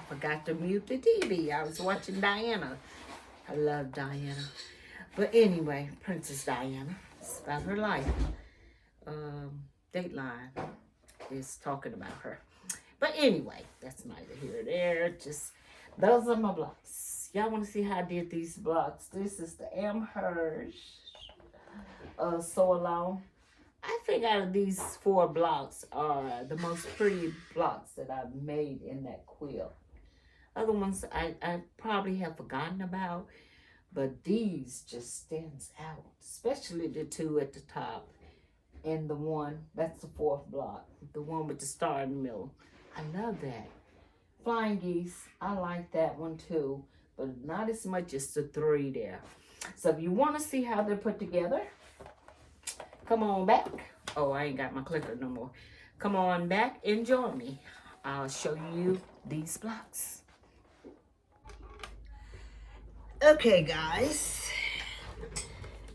forgot to mute the TV. I was watching Diana. I love Diana. But anyway, Princess Diana. It's about her life. Dateline is talking about her. But anyway, that's neither here or there. Just those are my blocks. Y'all want to see how I did these blocks? This is the Amherst sew along. I think out of these 4 blocks are the most pretty blocks that I've made in that quilt. Other ones I probably have forgotten about, but these just stands out, especially the 2 at the top and the one, that's the 4th block, the one with the star in the middle. I love that. Flying geese, I like that one too, but not as much as the 3 there. So if you want to see how they're put together, come on back. Oh, I ain't got my clicker no more. Come on back and join me. I'll show you these blocks. Okay, guys.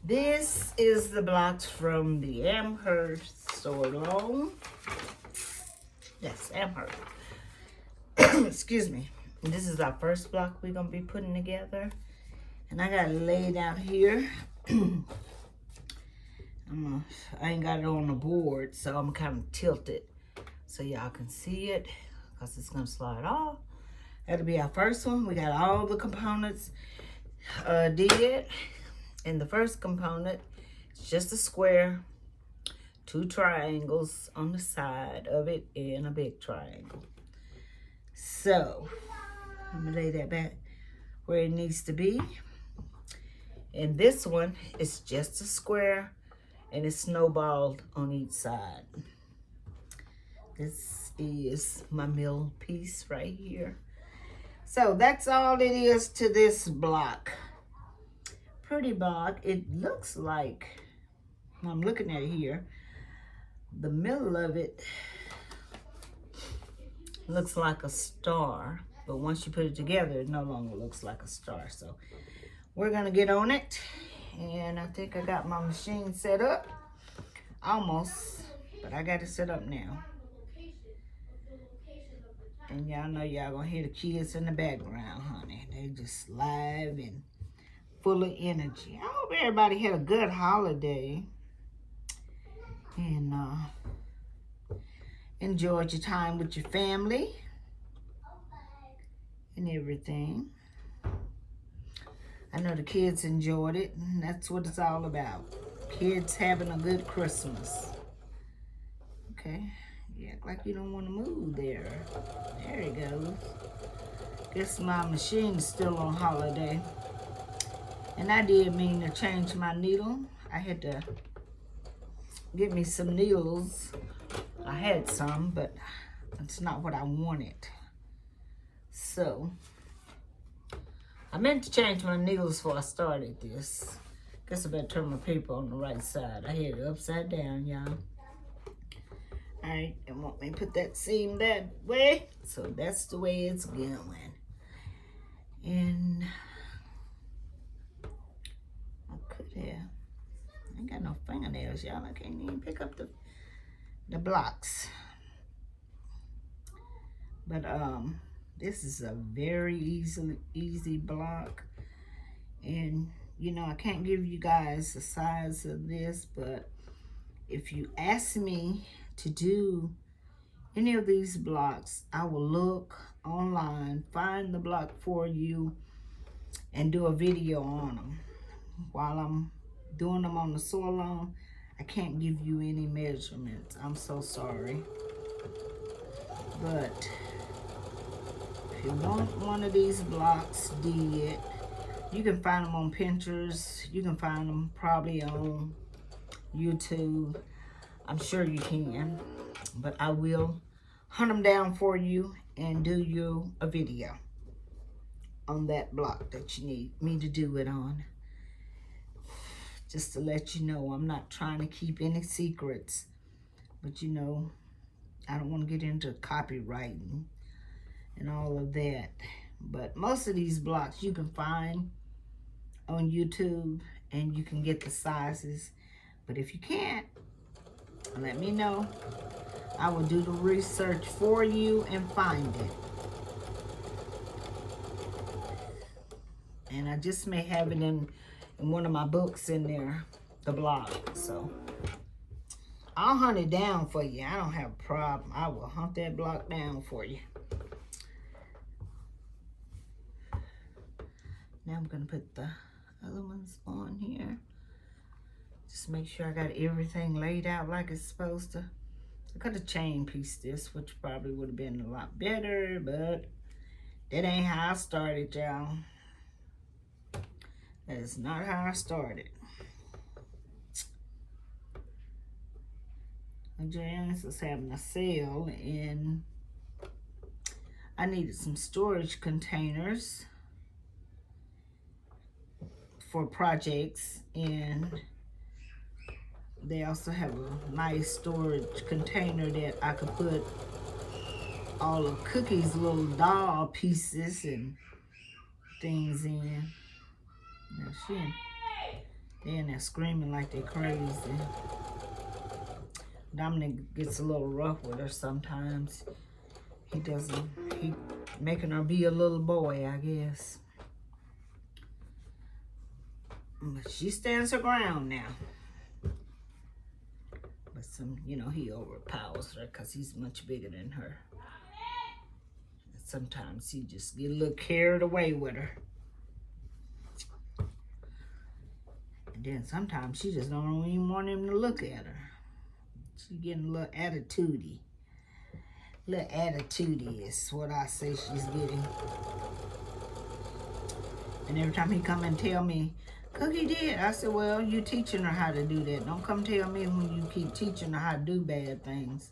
This is the blocks from the Amherst Sew Along. Yes, Amherst. Excuse me. This is our first block we're going to be putting together. And I got it laid out here. I ain't got it on the board, so I'm kind of tilted so y'all can see it because it's going to slide off. That'll be our first one. We got all the components did. And the first component is just a square, 2 triangles on the side of it, and a big triangle. So, I'm going to lay that back where it needs to be. And this one is just a square, and it's snowballed on each side. This is my middle piece right here. So that's all it is to this block. Pretty block. It looks like, I'm looking at it here, the middle of it looks like a star, but once you put it together, it no longer looks like a star. So we're gonna get on it, and I think I got my machine set up, almost, but I got it set up now. And y'all know y'all gonna hear the kids in the background, honey. They just live and full of energy. I hope everybody had a good holiday and enjoyed your time with your family and everything. I know the kids enjoyed it, and that's what it's all about. Kids having a good Christmas. Okay, you act like you don't want to move there. There it goes. Guess my machine's still on holiday. And I did mean to change my needle. I had to get me some needles. I had some, but it's not what I wanted. So, I meant to change my needles before I started this. Guess I better turn my paper on the right side. I had it upside down, y'all. Alright, and want me to put that seam that way. So that's the way it's going. And yeah, I ain't got no fingernails, y'all. I can't even pick up the blocks. But this is a very easy block. And you know, I can't give you guys the size of this, but if you ask me to do any of these blocks, I will look online, find the block for you, and do a video on them. While I'm doing them on the sew along, I can't give you any measurements. I'm so sorry. But if you want one of these blocks did, you can find them on Pinterest. You can find them probably on YouTube. I'm sure you can. But I will hunt them down for you and do you a video on that block that you need me to do it on. Just to let you know, I'm not trying to keep any secrets, but you know, I don't want to get into copywriting and all of that. But most of these blocks you can find on YouTube, and you can get the sizes. But if you can't, let me know. I will do the research for you and find it. And I just may have it in one of my books in there, the blog. So I'll hunt it down for you. I don't have a problem. I will hunt that block down for you. Now I'm going to put the other ones on here. Just make sure I got everything laid out like it's supposed to. I could have chain pieced this, which probably would have been a lot better, but that ain't how I started, y'all. That is not how I started. Janice was having a sale, and I needed some storage containers for projects, and they also have a nice storage container that I could put all of Cookie's little doll pieces and things in. Now they're in there screaming like they're crazy. Dominic gets a little rough with her sometimes. He making her be a little boy, I guess. But she stands her ground now. But he overpowers her because he's much bigger than her. And sometimes he just get a little carried away with her. And then sometimes she just don't even want him to look at her. She's getting a little attitudey. Little attitudey is what I say she's getting. And every time he come and tell me, Cookie did, I said, well, you teaching her how to do that. Don't come tell me when you keep teaching her how to do bad things.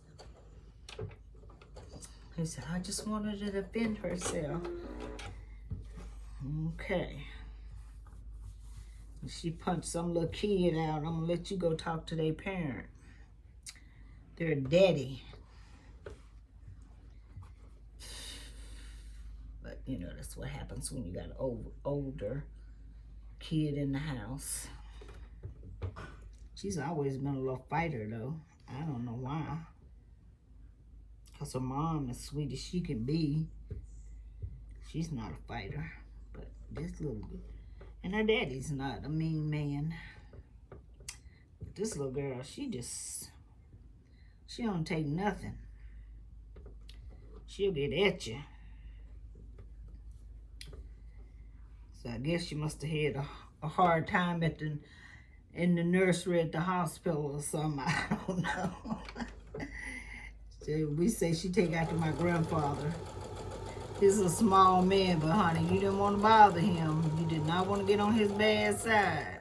He said, I just wanted her to defend herself. Okay. She punched some little kid out. I'm going to let you go talk to their parent. Their daddy. But, that's what happens when you got an older kid in the house. She's always been a little fighter, though. I don't know why. Because her mom, as sweet as she can be, she's not a fighter. But this little... And her daddy's not a mean man. But this little girl, she don't take nothing. She'll get at you. So I guess she must have had a hard time in the nursery at the hospital or something. I don't know. So we say she take after my grandfather. He's a small man, but honey, you didn't want to bother him. You did not want to get on his bad side.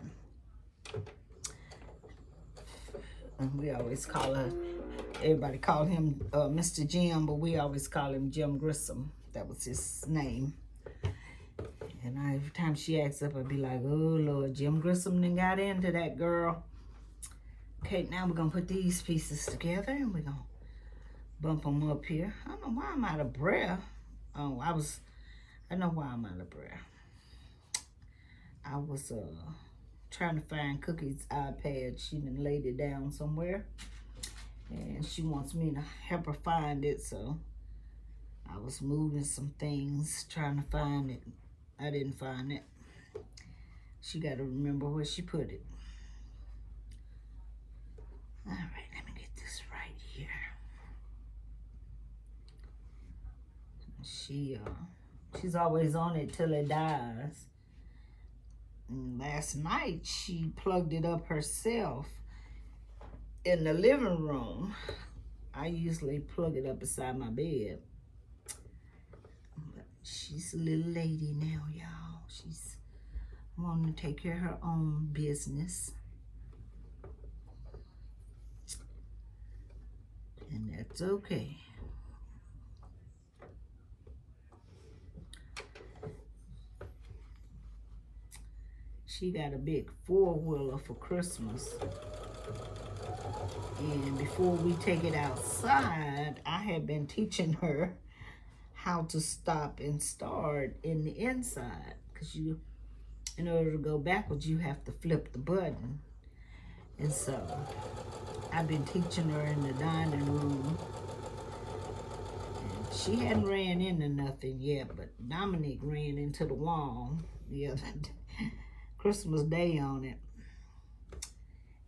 And we always call her, everybody called him Mr. Jim, but we always call him Jim Grissom. That was his name. And every time she acts up, I'd be like, oh, Lord, Jim Grissom done got into that girl. Okay, now we're going to put these pieces together, and we're going to bump them up here. I don't know why I'm out of breath. Oh, I know why I'm out of breath. I was trying to find Cookie's iPad. She done laid it down somewhere. And she wants me to help her find it, so I was moving some things, trying to find it. I didn't find it. She got to remember where she put it. All right, let me get this right here. She's always on it till it dies. And last night, she plugged it up herself in the living room. I usually plug it up beside my bed. But she's a little lady now, y'all. She's wanting to take care of her own business. And that's okay. She got a big 4-wheeler for Christmas. And before we take it outside, I have been teaching her how to stop and start in the inside. Because in order to go backwards, you have to flip the button. And so I've been teaching her in the dining room. And she hadn't ran into nothing yet, but Dominic ran into the wall. the other Christmas Day on it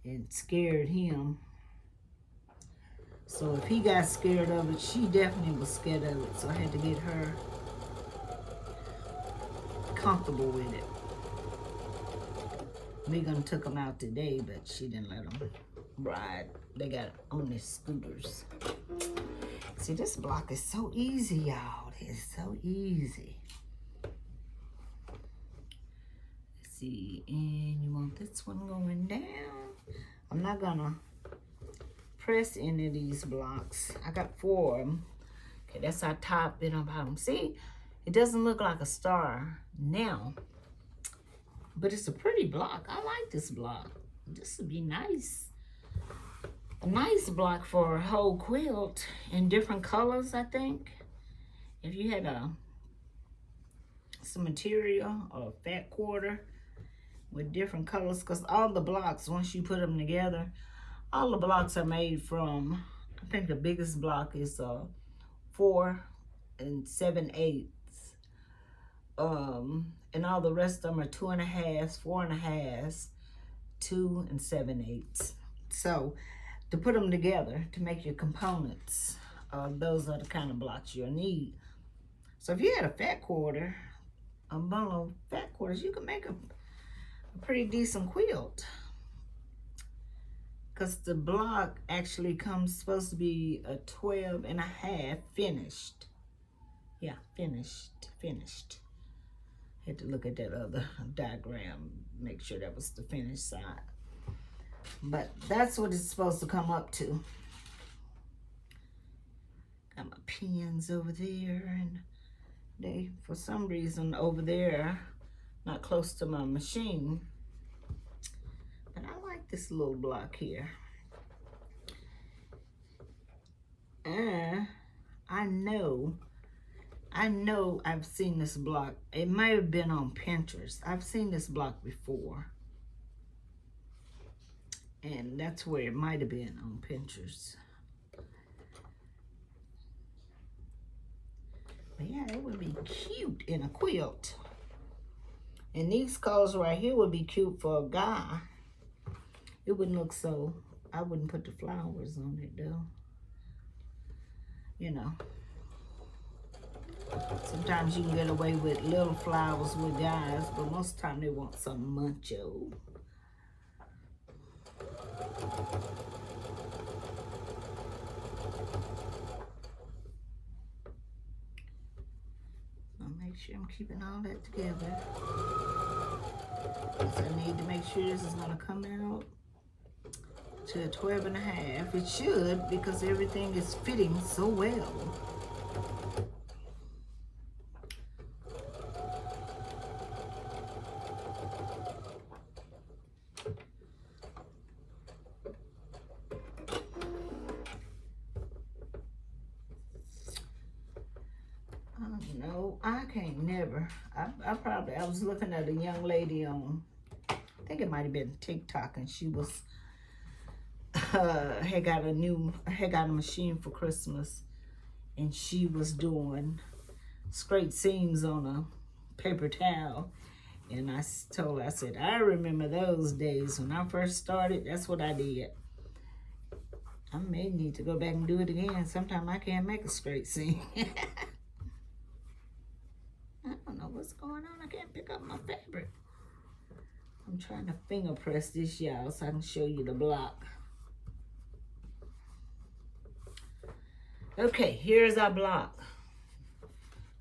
and scared him. So if he got scared of it, she definitely was scared of it. So I had to get her comfortable with it. Megan took them out today, but she didn't let them ride. They got on their scooters. See, this block is so easy, y'all. It's so easy. Let's see, and you want this one going down. I'm not gonna press any of these blocks. I got 4 of them. Okay, that's our top and our bottom. See, it doesn't look like a star now, but it's a pretty block. I like this block. This would be nice. A nice block for a whole quilt in different colors, I think. If you had some material or a fat quarter with different colors, because all the blocks, once you put them together, all the blocks are made from, I think the biggest block is 4 7/8. And all the rest of them are 2 1/2, 4 1/2, 2 7/8. So to put them together to make your components, those are the kind of blocks you'll need. So if you had a fat quarter, a bundle of fat quarters, you can make a pretty decent quilt. Because the block actually supposed to be a 12 1/2 finished. Yeah, finished. Had to look at that other diagram, make sure that was the finished side. But that's what it's supposed to come up to. Got my pins over there, and they, for some reason, over there, not close to my machine. But I like this little block here. And I know I've seen this block. It might have been on Pinterest. I've seen this block before. And that's where it might have been, on Pinterest. But yeah, it would be cute in a quilt. And these colors right here would be cute for a guy. It wouldn't look so, I wouldn't put the flowers on it though. You know. Sometimes you can get away with little flowers with guys, but most of the time they want something macho. I'll make sure I'm keeping all that together. So I need to make sure this is gonna come out to 12 1/2. It should, because everything is fitting so well. I can't never. I was looking at a young lady on, I think it might have been TikTok, and she was, had got a machine for Christmas, and she was doing straight seams on a paper towel. And I told her, I said, I remember those days when I first started. That's what I did. I may need to go back and do it again. Sometimes I can't make a straight seam. I don't know what's going on. I can't pick up my fabric. I'm trying to finger press this, y'all, so I can show you the block. Okay, here's our block.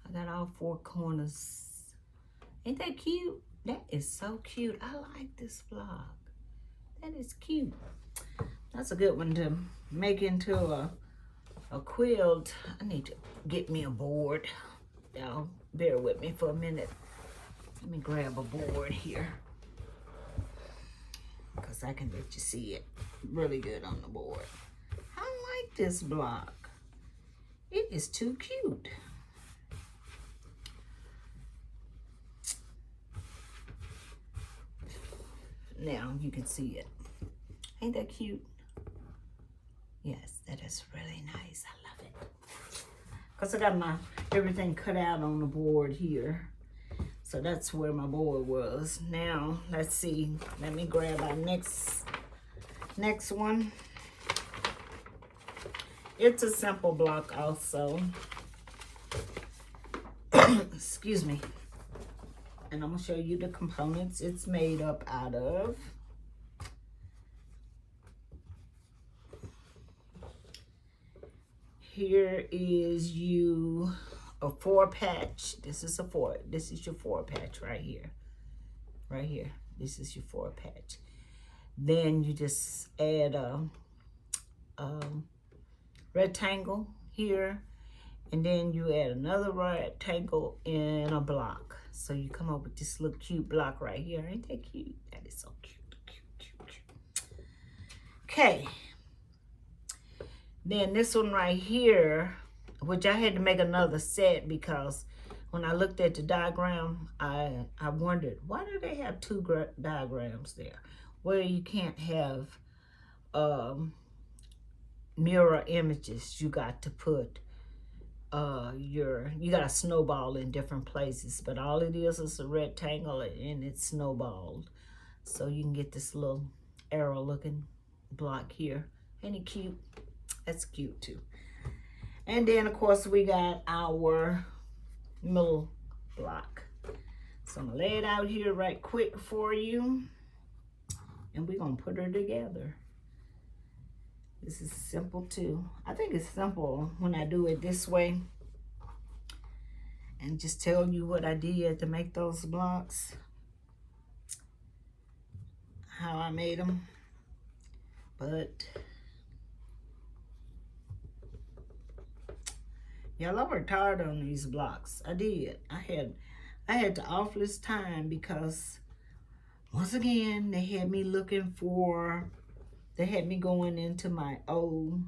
I got all 4 corners. Ain't that cute? That is so cute. I like this block. That is cute. That's a good one to make into a quilt. I need to get me a board. Y'all bear with me for a minute. Let me grab a board here, because I can let you see it really good on the board. I like this block. It is too cute. Now you can see it. Ain't that cute? Yes, that is really nice. I love it. Because I got my everything cut out on the board here. So that's where my board was. Now, let's see. Let me grab our next one. It's a simple block also. Excuse me. And I'm going to show you the components it's made up out of. Here is a 4-patch. This is your 4-patch right here. Right here. This is your 4-patch. Then you just add a rectangle here. And then you add another rectangle in a block. So you come up with this little cute block right here. Ain't that cute? That is so cute, cute, cute, cute. Okay. Then this one right here, which I had to make another set because when I looked at the diagram, I wondered, why do they have 2 diagrams there? Well, you can't have mirror images. You got to put you got a snowball in different places, but all it is a rectangle and it's snowballed. So you can get this little arrow looking block here. Ain't it cute? That's cute too. And then of course we got our middle block. So I'm gonna lay it out here right quick for you. And we're gonna put her together. This is simple too. I think it's simple when I do it this way. And just tell you what I did to make those blocks. How I made them. But y'all, I worked hard on these blocks. I did. I had the awfulest time because once again they had me going into my old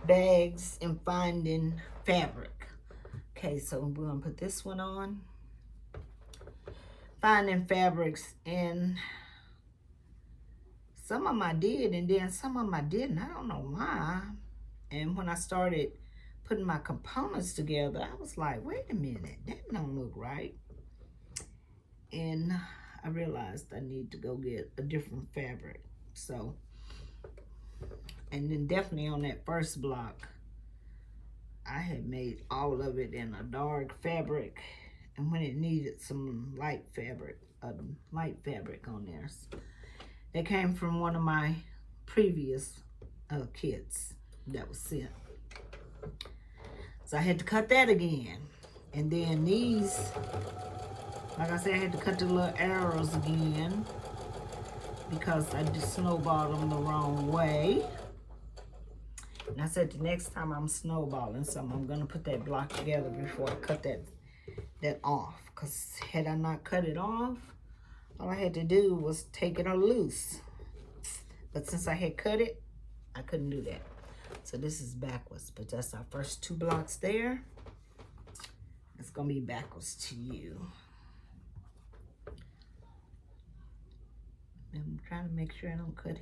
bags and finding fabric. Okay, so we're gonna put this one on. Finding fabrics, and some of them I did and then some of them I didn't. I don't know why. And when I started putting my components together, I was like, wait a minute, that don't look right. And I realized I need to go get a different fabric. So, and then definitely on that first block, I had made all of it in a dark fabric, and when it needed some light fabric on there. That came from one of my previous kits that was sent. So I had to cut that again. And then these, like I said, I had to cut the little arrows again because I just snowballed them the wrong way. And I said the next time I'm snowballing something, I'm gonna put that block together before I cut that off. Because had I not cut it off, all I had to do was take it loose. But since I had cut it, I couldn't do that. So this is backwards, but that's our first 2 blocks there. It's gonna be backwards to you. I'm trying to make sure I don't cut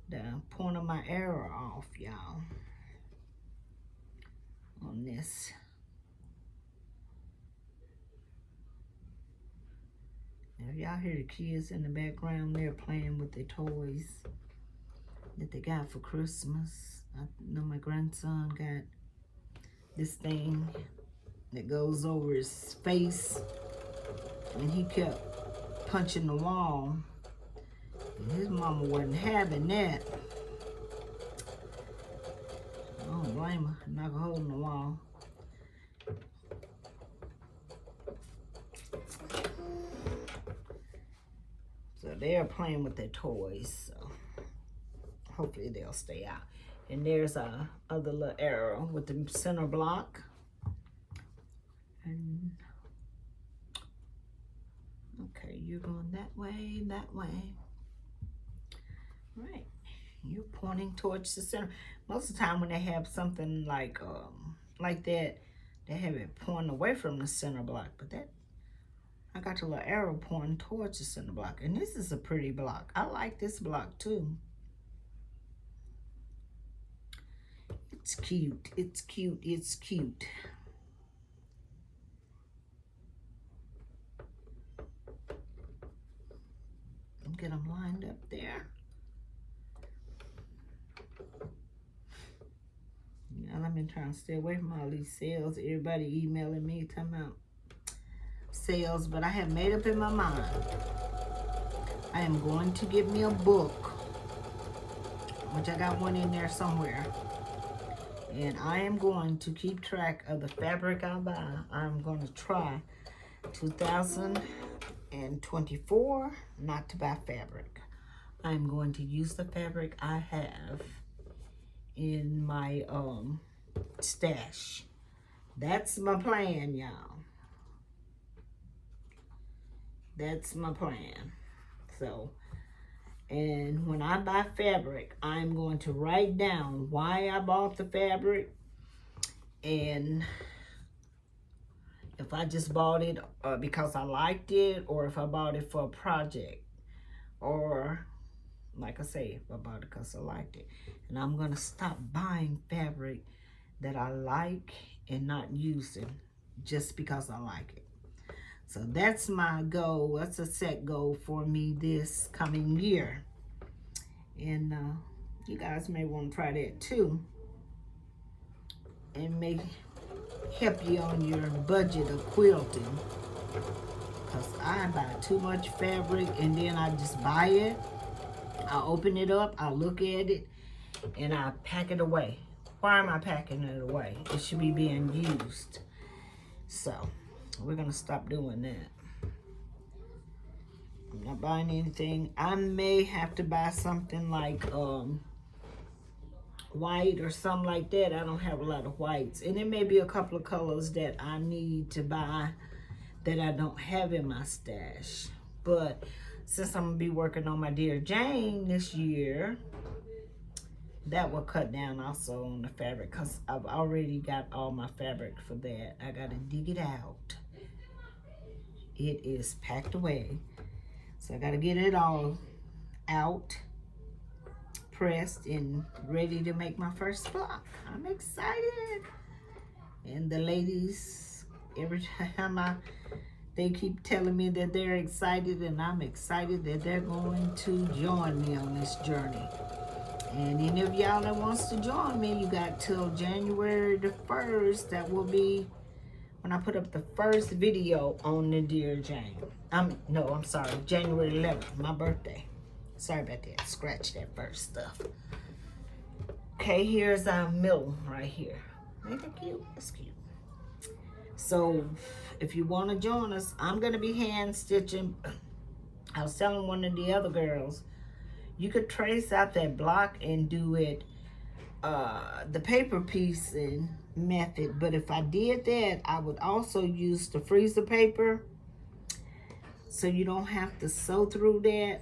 the point of my arrow off, y'all, on this. Now, y'all hear the kids in the background, they're playing with their toys that they got for Christmas. I know my grandson got this thing that goes over his face, and he kept punching the wall. And his mama wasn't having that. I don't blame her. I'm not gonna hold him the wall. So they're playing with their toys. So hopefully they'll stay out. And there's a other little arrow with the center block. And okay, you're going that way, that way. Right, you're pointing towards the center. Most of the time when they have something like that, they have it pointing away from the center block. But that, I got the little arrow pointing towards the center block. And this is a pretty block. I like this block too. It's cute, it's cute, it's cute. Get them lined up there. Y'all, I've been trying to stay away from all these sales. Everybody emailing me talking about sales, but I have made up in my mind. I am going to get me a book, which I got one in there somewhere. And I am going to keep track of the fabric I buy. I'm going to try 2024 not to buy fabric. I'm going to use the fabric I have in my stash. That's my plan, y'all. That's my plan. So, and when I buy fabric, I'm going to write down why I bought the fabric, and if I just bought it because I liked it, or if I bought it for a project, or like I say, if I bought it because I liked it. And I'm going to stop buying fabric that I like and not using just because I like it. So that's my goal. That's a set goal for me this coming year. And you guys may want to try that too. And may help you on your budget of quilting. Because I buy too much fabric and then I just buy it. I open it up, I look at it, and I pack it away. Why am I packing it away? It should be being used. So, we're going to stop doing that. I'm not buying anything. I may have to buy something like white or something like that. I don't have a lot of whites. And there may be a couple of colors that I need to buy that I don't have in my stash. But since I'm going to be working on my Dear Jane this year, that will cut down also on the fabric because I've already got all my fabric for that. I got to dig it out. It is packed away. So I got to get it all out, pressed, and ready to make my first block. I'm excited. And the ladies, every time they keep telling me that they're excited, and I'm excited that they're going to join me on this journey. And any of y'all that wants to join me, you got till January the 1st. That will be when I put up the first video on the Dear Jane. No, I'm sorry, January 11th, my birthday. Sorry about that, scratch that first stuff. Okay, here's our middle right here. Ain't that cute? That's cute. So, if you want to join us, I'm going to be hand stitching. I was telling one of the other girls, you could trace out that block and do it the paper piecing method. But if I did that, I would also use the freezer paper so you don't have to sew through that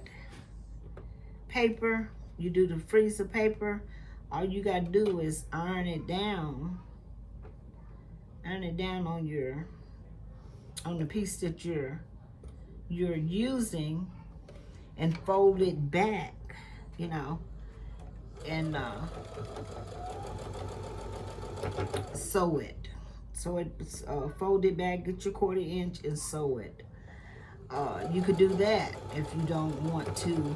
paper. You do the freezer paper. All you got to do is iron it down on the piece that you're using, and fold it back, you know, and sew it. So it's fold it back, get your 1/4 inch and sew it. You could do that if you don't want to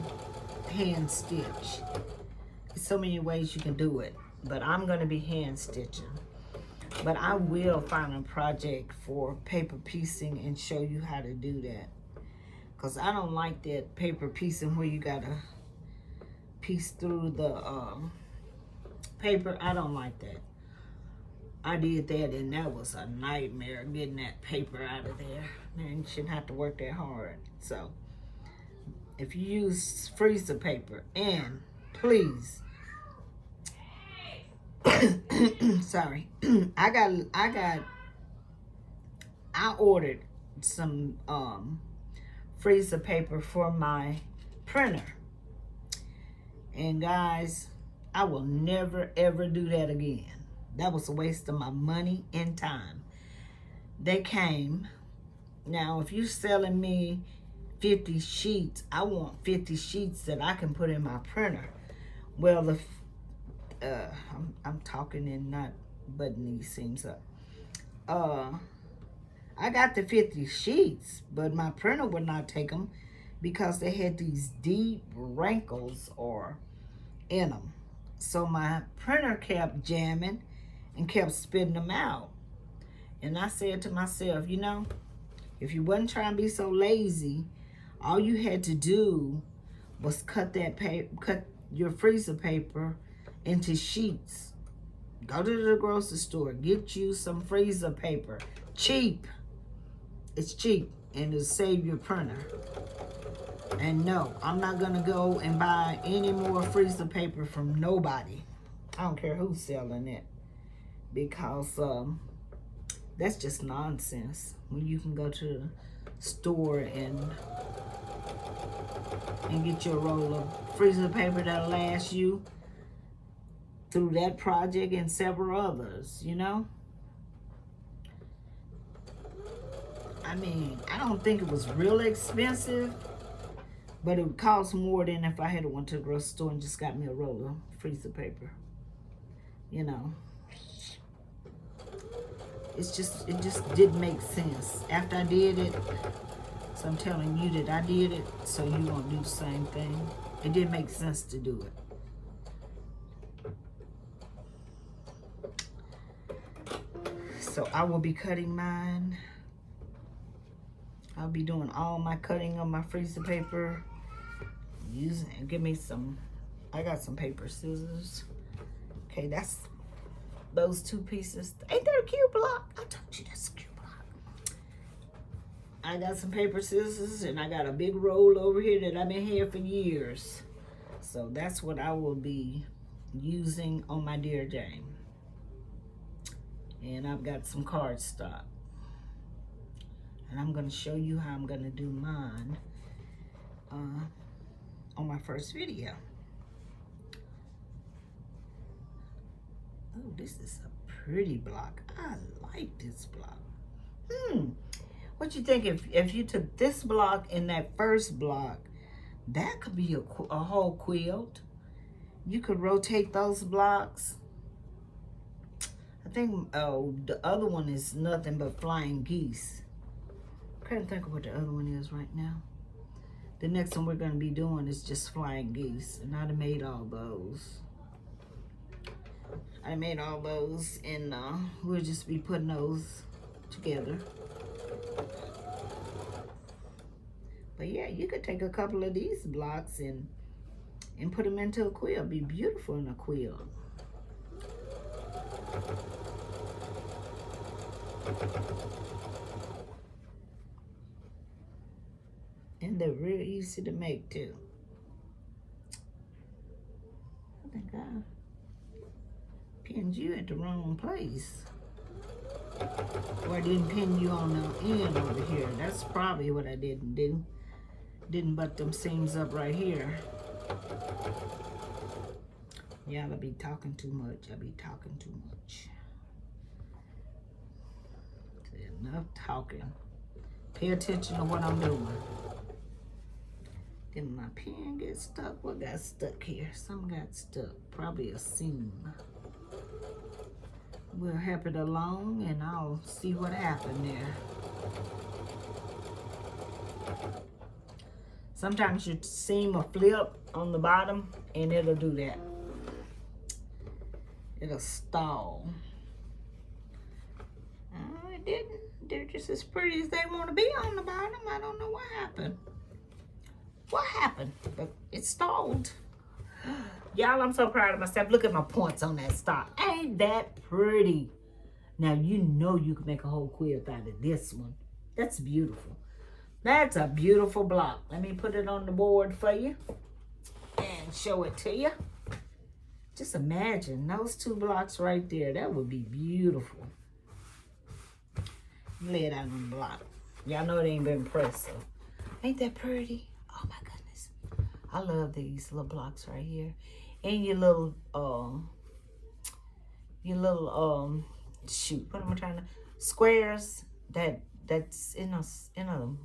hand stitch. There's so many ways you can do it, but I'm going to be hand stitching. But I will find a project for paper piecing and show you how to do that. Because I don't like that paper piecing where you got to piece through the paper. I don't like that. I did that and that was a nightmare getting that paper out of there. Man, you shouldn't have to work that hard. So, if you use freezer paper, and please, sorry, I ordered some freezer paper for my printer, and guys, I will never ever do that again. That was a waste of my money and time. They came. Now, if you're selling me 50 sheets, I want 50 sheets that I can put in my printer. Well, I'm talking and not buttoning these seams up. I got the 50 sheets, but my printer would not take them because they had these deep wrinkles or in them. So my printer kept jamming and kept spitting them out. And I said to myself, you know, if you wasn't trying to be so lazy, all you had to do was cut your freezer paper into sheets. Go to the grocery store, get you some freezer paper. Cheap. It's cheap and it'll save your printer. And no, I'm not gonna go and buy any more freezer paper from nobody. I don't care who's selling it, because that's just nonsense. When you can go to the store and get your roll of freezer paper that'll last you through that project and several others, you know? I mean, I don't think it was really expensive, but it would cost more than if I had went to the grocery store and just got me a roll of freezer paper. You know, it just didn't make sense. After I did it, so I'm telling you that I did it, so you won't do the same thing. It didn't make sense to do it. So I will be cutting mine. I'll be doing all my cutting on my freezer paper. Give me some, I got some paper scissors. Okay, that's those two pieces. Ain't that a cute block? I told you that's a cute block. I got some paper scissors and I got a big roll over here that I've been here for years. So that's what I will be using on my Dear Jane. And I've got some cardstock. And I'm gonna show you how I'm gonna do mine on my first video. Oh, this is a pretty block. I like this block. What you think if you took this block and that first block, that could be a whole quilt. You could rotate those blocks. I think, oh, the other one is nothing but flying geese. I can't think of what the other one is right now. The next one we're going to be doing is just flying geese. And I done made all those. And we'll just be putting those together. But yeah, you could take a couple of these blocks and put them into a quilt. Be beautiful in a quilt. And they're real easy to make too. I think I pinned you at the wrong place. Or I didn't pin you on the end over here. That's probably what I didn't do. Didn't butt them seams up right here. Y'all be talking too much. I be talking too much. Enough talking. Pay attention to what I'm doing. Did my pen get stuck? What got stuck here? Some got stuck. Probably a seam. We'll help it along and I'll see what happened there. Sometimes your seam will flip on the bottom and it'll do that. It'll stall. Oh, it didn't. They're just as pretty as they want to be on the bottom. I don't know what happened. What happened? But it stalled. Y'all, I'm so proud of myself. Look at my points on that stock. Ain't that pretty? Now, you know you can make a whole quilt out of this one. That's beautiful. That's a beautiful block. Let me put it on the board for you and show it to you. Just imagine those two blocks right there. That would be beautiful. Lay it out on the block. Y'all know it ain't been pressed, so. Ain't that pretty? Oh my goodness. I love these little blocks right here. And your little, shoot, what am I trying to, squares that's in a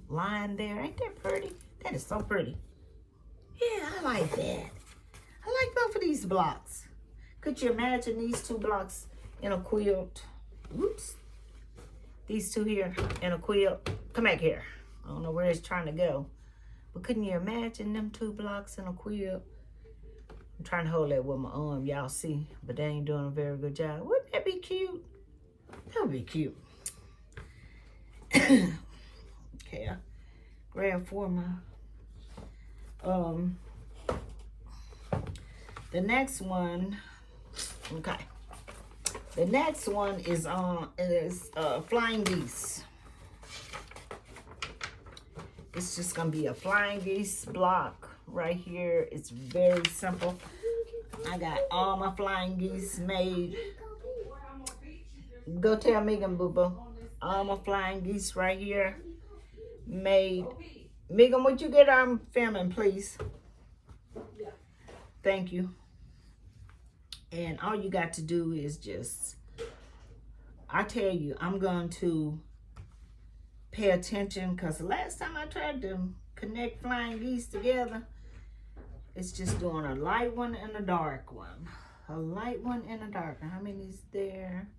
line there. Ain't that pretty? That is so pretty. Yeah, I like that. I like both of these blocks. Could you imagine these two blocks in a quilt? Oops. These two here in a quilt. Come back here. I don't know where it's trying to go. But couldn't you imagine them 2 blocks in a quilt? I'm trying to hold that with my arm, y'all see, but they ain't doing a very good job. Wouldn't that be cute? That would be cute. Okay, I grab for my the next one. Okay, the next one is flying geese. It's just gonna be a flying geese block right here. It's very simple. I got all my flying geese made. Go tell Megan, boo boo. All my flying geese right here made. Megan, would you get our filming, please? Thank you. And all you got to do is just, I tell you, I'm going to pay attention, because the last time I tried to connect flying geese together, it's just doing a light one and a dark one. A light one and a dark one. How many is there?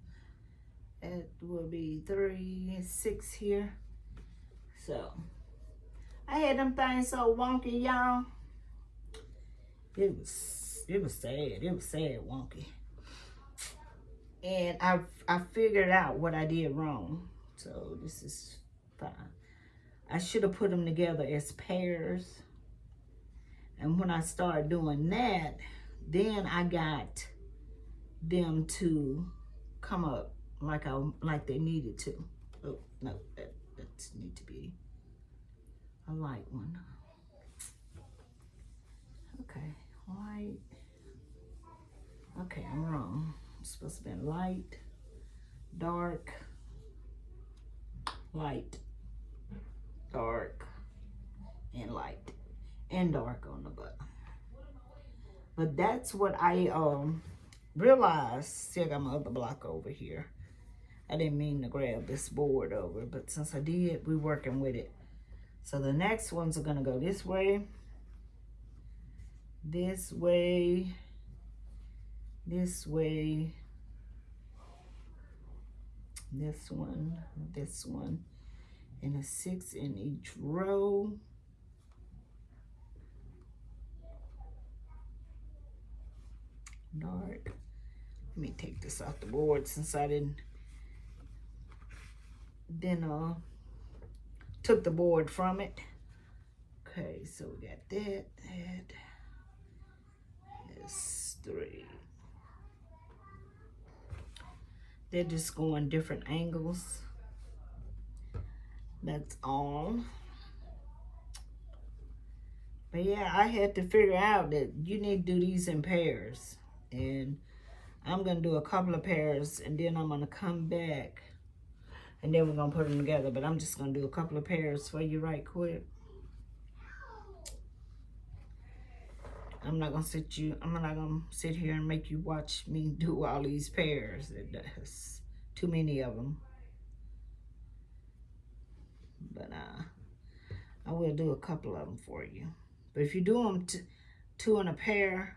It will be 3, 6 here. So, I had them things so wonky, y'all. It was sad. It was sad wonky. And I figured out what I did wrong. So this is fine. I should have put them together as pairs. And when I started doing that, then I got them to come up like they needed to. Oh no, that needs to be a light one. Okay, light. Okay, I'm wrong. It's supposed to be light, dark, light, dark, and light, and dark on the bottom. But that's what I realized. See, I got my other block over here. I didn't mean to grab this board over, but since I did, we're working with it. So the next ones are gonna go this way, this way, this way, this one, and a 6 in each row. Dark. Let me take this off the board since I didn't took the board from it. Okay, so we got that's 3. They're just going different angles. That's all. But yeah, I had to figure out that you need to do these in pairs. And I'm going to do a couple of pairs, and then I'm going to come back, and then we're going to put them together. But I'm just going to do a couple of pairs for you right quick. I'm not going to sit here and make you watch me do all these pairs. There's too many of them. But I will do a couple of them for you. But if you do them 2 in a pair,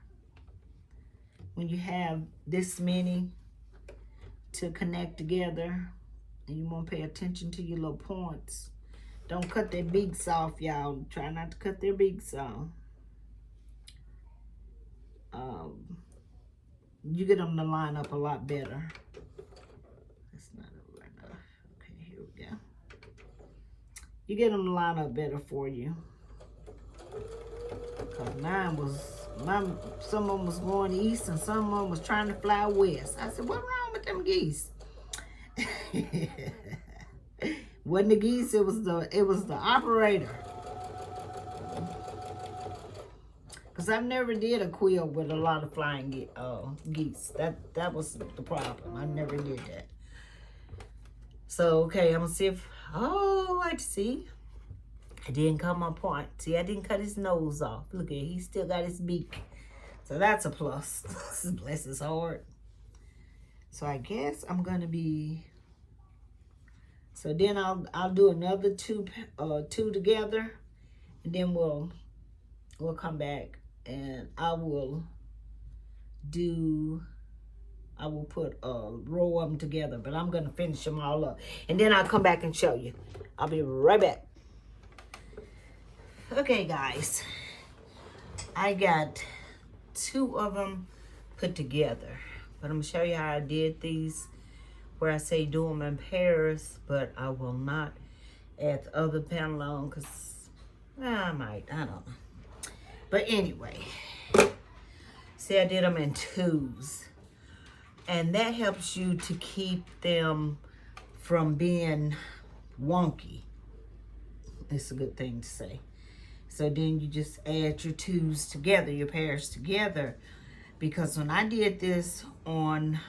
when you have this many to connect together, and you want to pay attention to your little points, don't cut their beaks off, y'all. Try not to cut their beaks off. You get them to line up a lot better. That's not over enough. Okay, here we go. You get them to line up better for you. Because some of them was going east and some of them was trying to fly west. I said, what's wrong with them geese? Wasn't the geese, it was the operator. Because I've never did a quilt with a lot of flying geese. That was the problem. I never did that. So, okay, I'm going to see if... Oh, I see. I didn't cut my point. See, I didn't cut his nose off. Look at it. He still got his beak. So that's a plus. Bless his heart. So I guess I'm going to be... So then I'll do another two together. And then we'll come back. And I will put a row of them together, but I'm going to finish them all up. And then I'll come back and show you. I'll be right back. Okay, guys, I got 2 of them put together, but I'm gonna show you how I did these, where I say do them in pairs, but I will not add the other panel on because I don't know. But anyway, see, I did them in 2s, and that helps you to keep them from being wonky. It's a good thing to say. So then you just add your 2s together, your pairs together. Because when I did this on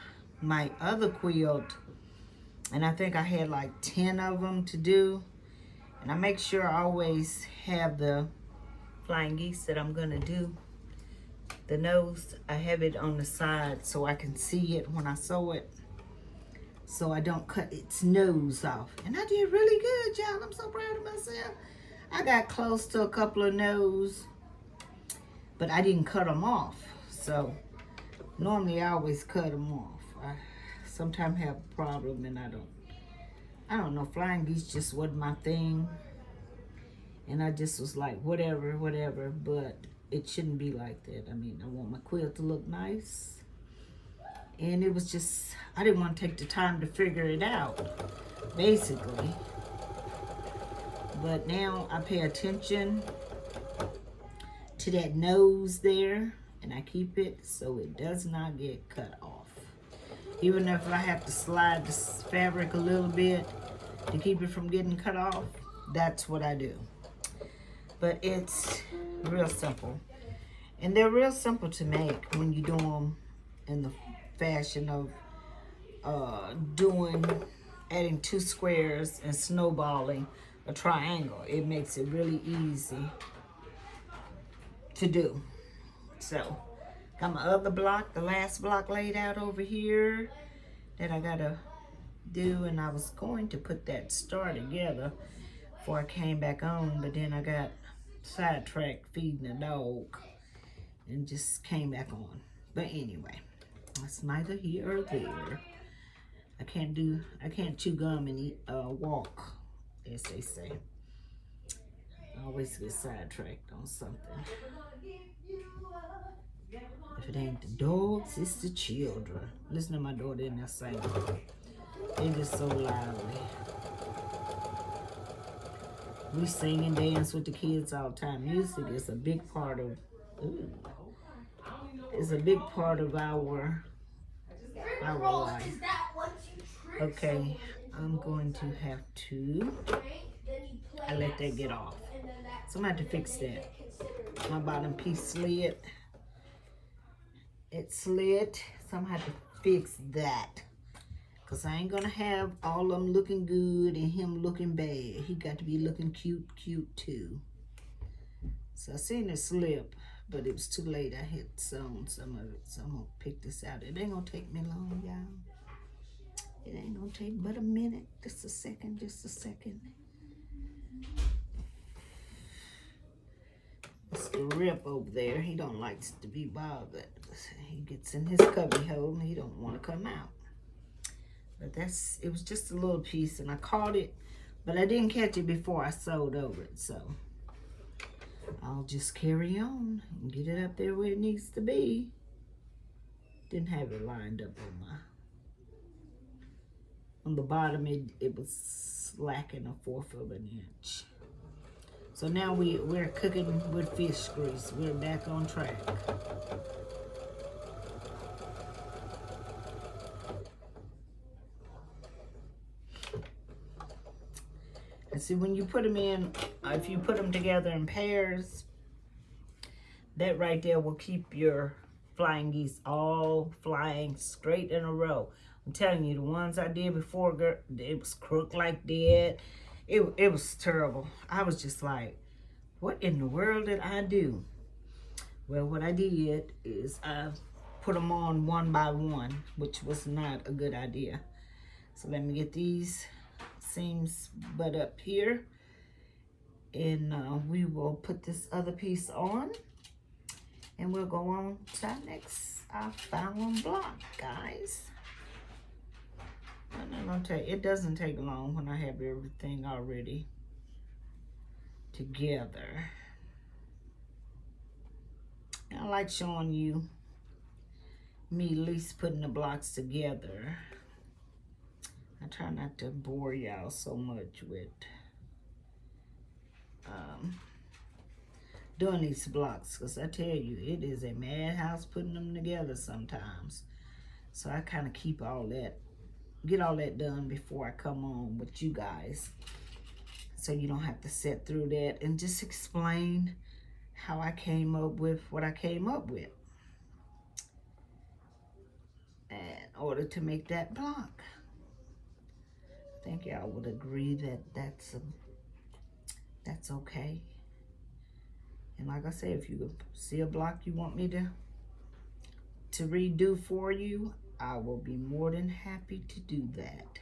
my other quilt, and I think I had like 10 of them to do, and I make sure I always have the flying geese that I'm gonna do. The nose, I have it on the side so I can see it when I sew it, so I don't cut its nose off. And I did really good, y'all. I'm so proud of myself. I got close to a couple of nose, but I didn't cut them off. So normally I always cut them off. I sometimes have a problem, and I don't know, flying geese just wasn't my thing. And I just was like, whatever, but it shouldn't be like that. I mean, I want my quilt to look nice. And it was just, I didn't want to take the time to figure it out, basically. But now I pay attention to that nose there, and I keep it so it does not get cut off. Even if I have to slide the fabric a little bit to keep it from getting cut off, that's what I do. But it's real simple. And they're real simple to make when you do them in the fashion of adding 2 squares and snowballing a triangle. It makes it really easy to do. So, got my other block, the last block laid out over here that I gotta do, and I was going to put that star together before I came back on, but then I got sidetracked feeding the dog and just came back on. But anyway, it's neither here or there. I can't chew gum and eat walk, as they say. I always get sidetracked on something. If it ain't the dogs, it's the children. Listen to my daughter in there singing. They're just so lively. We sing and dance with the kids all the time. Music is a big part of, it's a big part of our life. Okay, I'm going to have to, I let that get off. So I'm going to have to fix that. My bottom piece slid. It slid, so I'm going to have to fix that. Because I ain't going to have all of them looking good and him looking bad. He got to be looking cute too. So I seen it slip, but it was too late. I had sewn some of it, so I'm going to pick this out. It ain't going to take me long, y'all. It ain't going to take but a minute. Just a second. It's the rip over there. He don't like to be bothered. He gets in his cubby hole and he don't want to come out. But it was just a little piece, and I caught it, but I didn't catch it before I sewed over it. So I'll just carry on and get it up there where it needs to be. Didn't have it lined up on the bottom. It was lacking 1/4 of an inch. So now we're cooking with fish grease. We're back on track. And see, when you put them in, if you put them together in pairs, that right there will keep your flying geese all flying straight in a row. I'm telling you, the ones I did before, girl, it was crooked like that. It was terrible. I was just like, what in the world did I do? Well, what I did is I put them on one by one, which was not a good idea. So let me get these seams butt up here, and we will put this other piece on, and we'll go on to our final block, guys. It doesn't take long when I have everything already together. I like showing you me at least putting the blocks together. I try not to bore y'all so much with doing these blocks, because I tell you, it is a madhouse putting them together sometimes. So I kind of keep all that, get all that done before I come on with you guys, so you don't have to sit through that and just explain how I came up with what I came up with in order to make that block. I think y'all would agree that that's okay. And like I said, if you see a block you want me to redo for you, I will be more than happy to do that.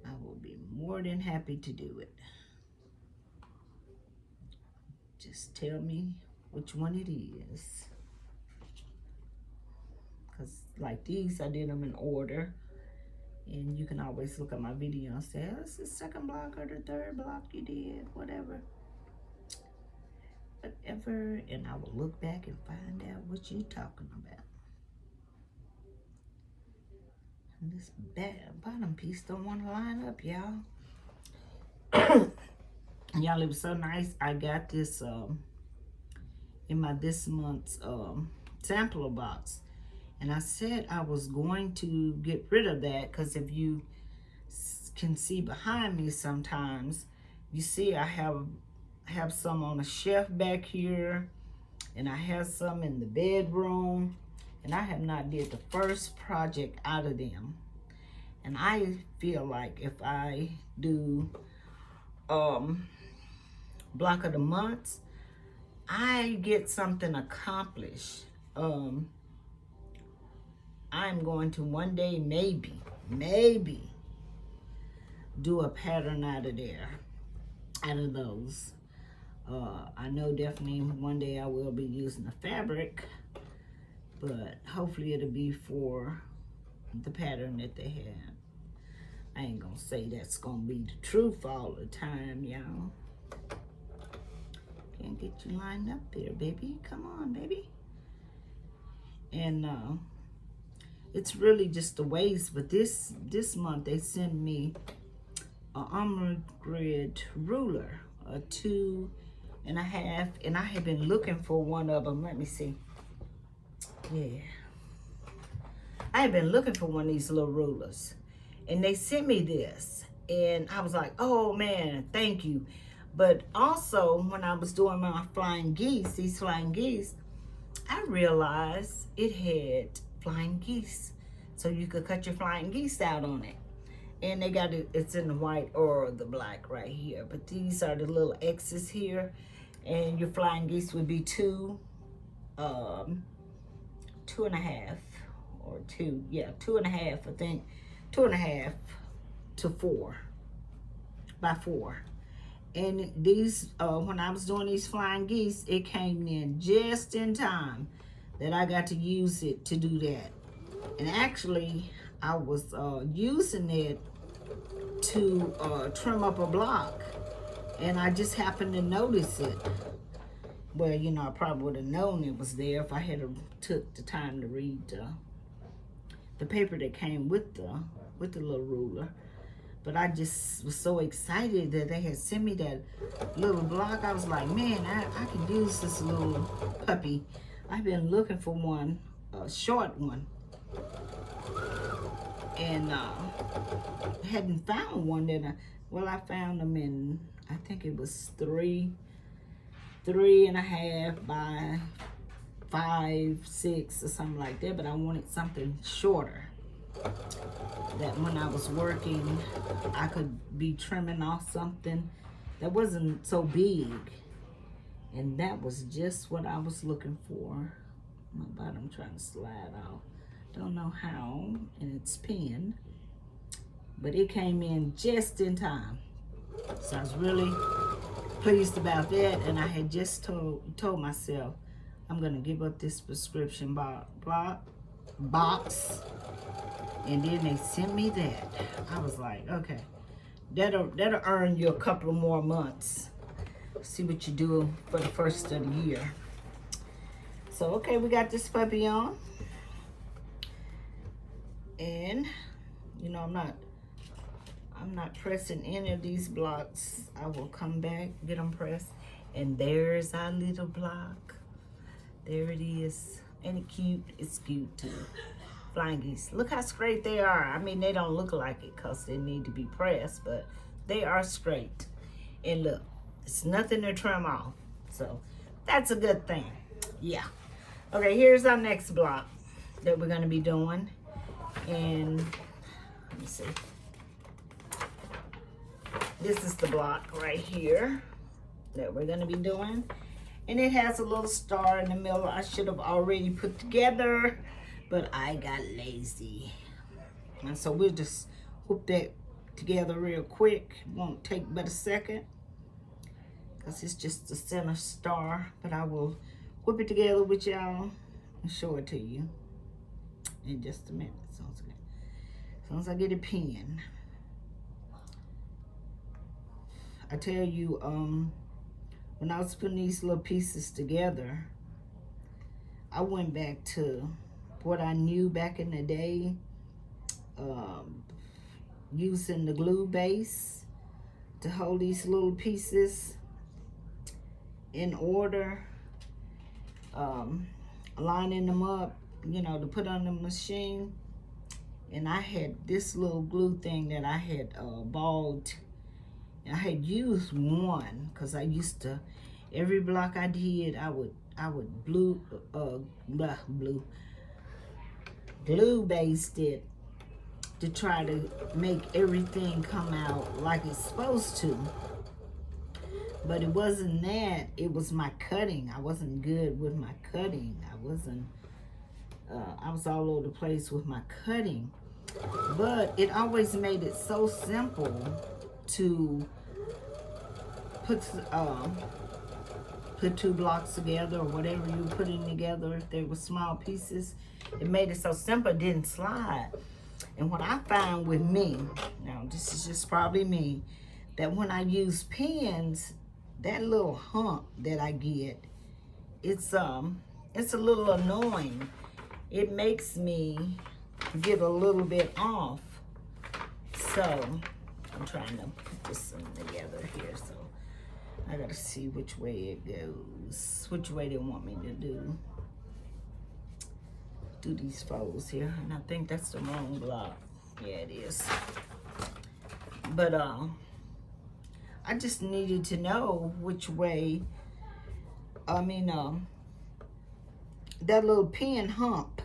I will be more than happy to do it. Just tell me which one it is. Because like these, I did them in order. And you can always look at my video and say, oh, it's the second block or the third block you did, whatever. Whatever. And I will look back and find out what you're talking about. And this bottom piece don't want to line up, y'all. Y'all, it was so nice. I got this in my this month's sampler box. And I said I was going to get rid of that, because if you can see behind me sometimes, you see I have some on a shelf back here, and I have some in the bedroom, and I have not did the first project out of them. And I feel like if I do block of the months, I get something accomplished. I'm going to one day maybe do a pattern out of there, out of those. I know definitely one day I will be using the fabric, but hopefully it'll be for the pattern that they have. I ain't gonna say that's gonna be the truth all the time, y'all. Can't get you lined up there, baby. Come on, baby. And it's really just the waist, but this month they sent me an Amherst ruler, a 2.5, and I have been looking for one of them. Let me see. Yeah, I have been looking for one of these little rulers, and they sent me this, and I was like, oh man, thank you. But also when I was doing my flying geese, these flying geese, I realized it had flying geese, so you could cut your flying geese out on it. And they got it, it's in the white or the black right here, but these are the little X's here, and your flying geese would be 2.5 or 2, yeah, 2.5, I think, 2.5 to 4 by 4. And these, when I was doing these flying geese, it came in just in time that I got to use it to do that. And actually, I was using it to trim up a block, and I just happened to notice it. Well, you know, I probably would have known it was there if I had took the time to read the paper that came with the little ruler. But I just was so excited that they had sent me that little block. I was like, man, I could use this little puppy. I've been looking for one, a short one, and hadn't found one that I found them in, I think it was 3.5 by 5, 6 or something like that, but I wanted something shorter, that when I was working, I could be trimming off something that wasn't so big. And that was just what I was looking for. My bottom trying to slide off. Don't know how, and it's pinned, but it came in just in time. So I was really pleased about that, and I had just told myself I'm gonna give up this prescription box. And then they sent me that. I was like, okay, that'll earn you a couple of more months See what you do for the first of the year. So, okay, we got this puppy on. And, you know, I'm not pressing any of these blocks. I will come back, get them pressed. And there's our little block. There it is. Ain't it cute? It's cute too. Flying geese. Look how straight they are. I mean, they don't look like it because they need to be pressed, but they are straight. And look, it's nothing to trim off. So that's a good thing. Yeah. Okay, here's our next block that we're going to be doing. And let me see. This is the block right here that we're going to be doing. And it has a little star in the middle I should have already put together, but I got lazy. And so we'll just whoop that together real quick. It won't take but a second because it's just the center star, but I will whip it together with y'all and show it to you in just a minute. As soon as I get a pen. I tell you, when I was putting these little pieces together, I went back to what I knew back in the day, using the glue base to hold these little pieces in order, lining them up, you know, to put on the machine. And I had this little glue thing that I had balled. I had used one because I used to, every block I did, I would glue based it to try to make everything come out like it's supposed to. But it wasn't that, it was my cutting. I wasn't good with my cutting. I was all over the place with my cutting. But it always made it so simple to put two blocks together or whatever you were putting together. If they were small pieces, it made it so simple it didn't slide. And what I found with me, now this is just probably me, that when I use pens, that little hump that I get, it's a little annoying. It makes me get a little bit off. So I'm trying to put this one together here, so I gotta see which way it goes, which way they want me to do these folds here. And I think that's the wrong block. Yeah, it is. But I just needed to know which way. That little pin hump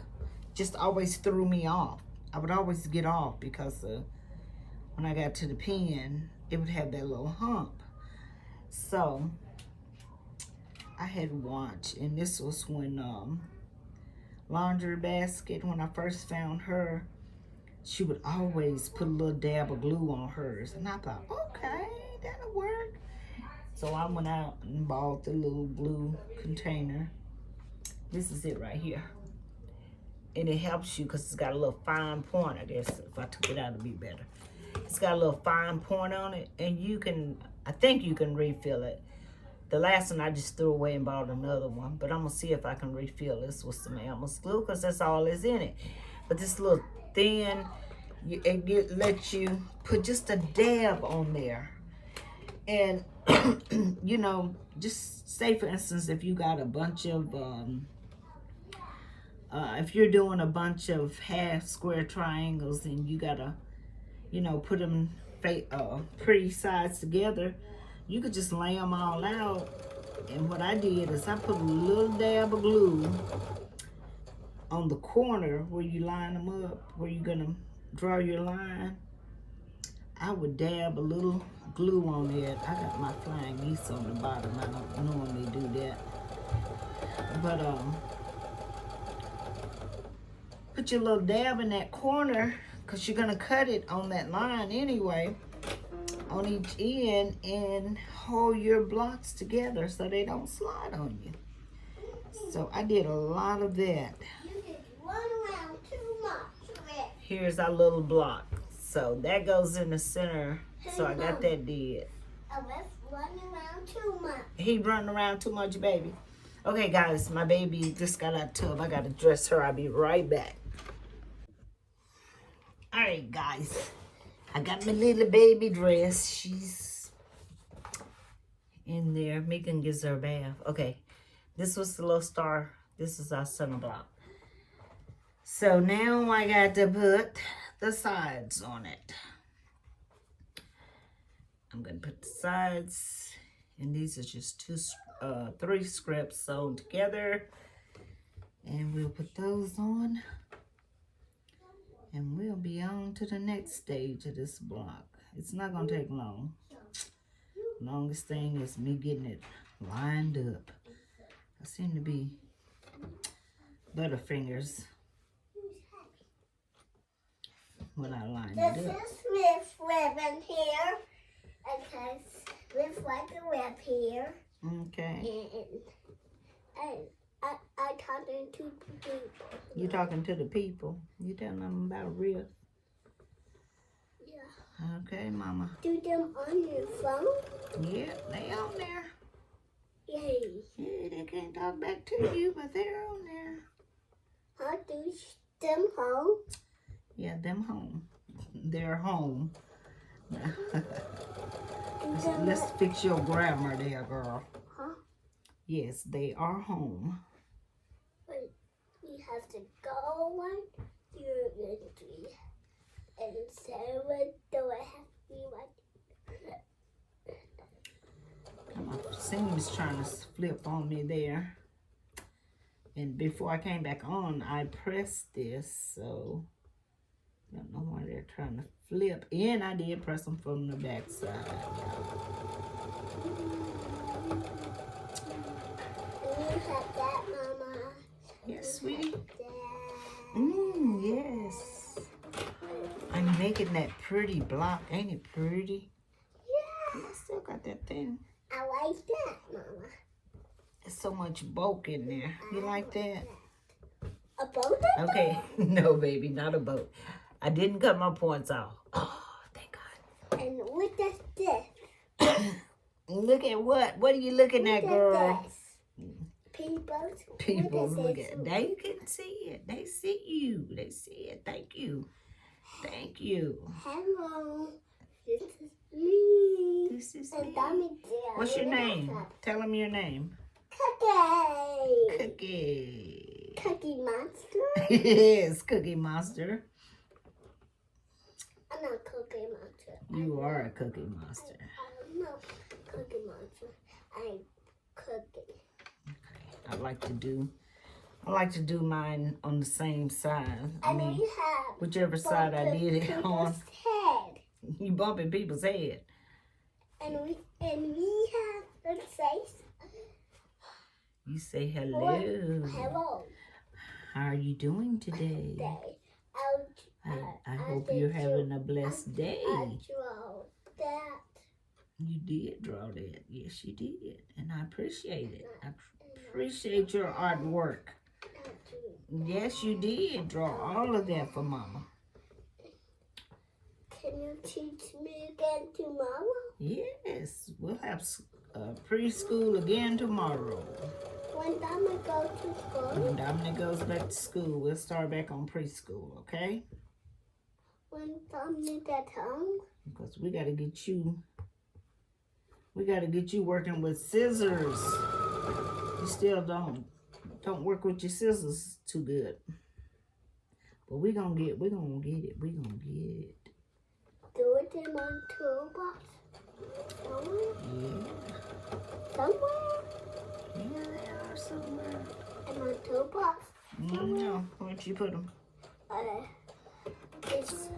just always threw me off. I would always get off because when I got to the pen, it would have that little hump. So I had watched, and this was when Laundry Basket, when I first found her, she would always put a little dab of glue on hers. And I thought, okay, that'll work. So I went out and bought the little glue container. This is it right here. And it helps you because it's got a little fine point. I guess if I took it out, it'd be better. It's got a little fine point on it, and you can, I think you can refill it. The last one I just threw away and bought another one, but I'm gonna see if I can refill this with some Amherst glue because that's all that's in it. But this little thin, it lets you put just a dab on there. And, you know, just say for instance, if you got a bunch of, if you're doing a bunch of half square triangles and you gotta, you know, put them pretty sides together, you could just lay them all out. And what I did is I put a little dab of glue on the corner where you line them up, where you're gonna draw your line. I would dab a little glue on it. I got my flying geese on the bottom. I don't normally do that. But put your little dab in that corner because you're gonna cut it on that line anyway, on each end, and hold your blocks together so they don't slide on you. So I did a lot of that. You did one round too much. Here's our little block. So that goes in the center. So I got that did. Oh, that's running around too much. He running around too much, baby. Okay, guys, my baby just got out of the tub. I got to dress her. I'll be right back. All right, guys. I got my little baby dress. She's in there. Megan gives her a bath. Okay, this was the little star. This is our center block. So now I got to put the sides on it. I'm going to put the sides, and these are just three scripts sewn together. And we'll put those on. And we'll be on to the next stage of this block. It's not going to take long. Longest thing is me getting it lined up. I seem to be butterfingers when I line it up. This is with ribbon here. Okay, with like a rib here. Okay. And I talking to people. You talking to the people. You telling them about real. Yeah. Okay, mama. Do them on your phone? Yeah, they on there. Yay. Yeah, they can't talk back to you, but they're on there. How do them home? Yeah, them home. They're home. Let's fix your grammar there, girl. Huh? Yes, they are home. Wait, we have to go one, two, and three. And so what do I have to be like? My seam's trying to flip on me there. And before I came back on, I pressed this, so I don't know why they're trying to flip. And I did press them from the back side. And you have that, Mama. Yes, sweetie. That. Yes. I'm making that pretty block. Ain't it pretty? Yeah. I still got that thing. I like that, Mama. There's so much bulk in there. You like that? A boat? Okay. No, baby, not a boat. I didn't cut my points off. Oh, thank God. And what is this? Look at what? What are you looking at, girl? People look at. They can see it. They see you. They see it. Thank you. Thank you. Hello. This is me. This is And me. Daddy there. What's your name? Tell them your name. Cookie. Cookie. Cookie Monster? Yes, Cookie Monster. I'm not Cookie Monster. You are a Cookie Monster. I'm not Cookie Monster. I'm Cookie. I like to do mine on the same side. I And mean, we have whichever side I did it on. people's head. You bumping people's head. And we have, let's say, You say hello. hello. How are you doing today? Day. I hope you're having a blessed day. I draw that. You did draw that. Yes, you did. And I appreciate it. I appreciate your artwork. Yes, you did draw all of that for Mama. Can you teach me again tomorrow? Yes, we'll have preschool again tomorrow. When Dominic goes to school? When Dominic goes back to school, we'll start back on preschool, okay? When Dominic at home? Because we gotta get you working with scissors. You still don't work with your scissors too good. But we're gonna get it. We're gonna get it. Do it in my toolbox. Somewhere? Yeah. Somewhere? Yeah, they are somewhere. In my toolbox? No, where'd you put them? It's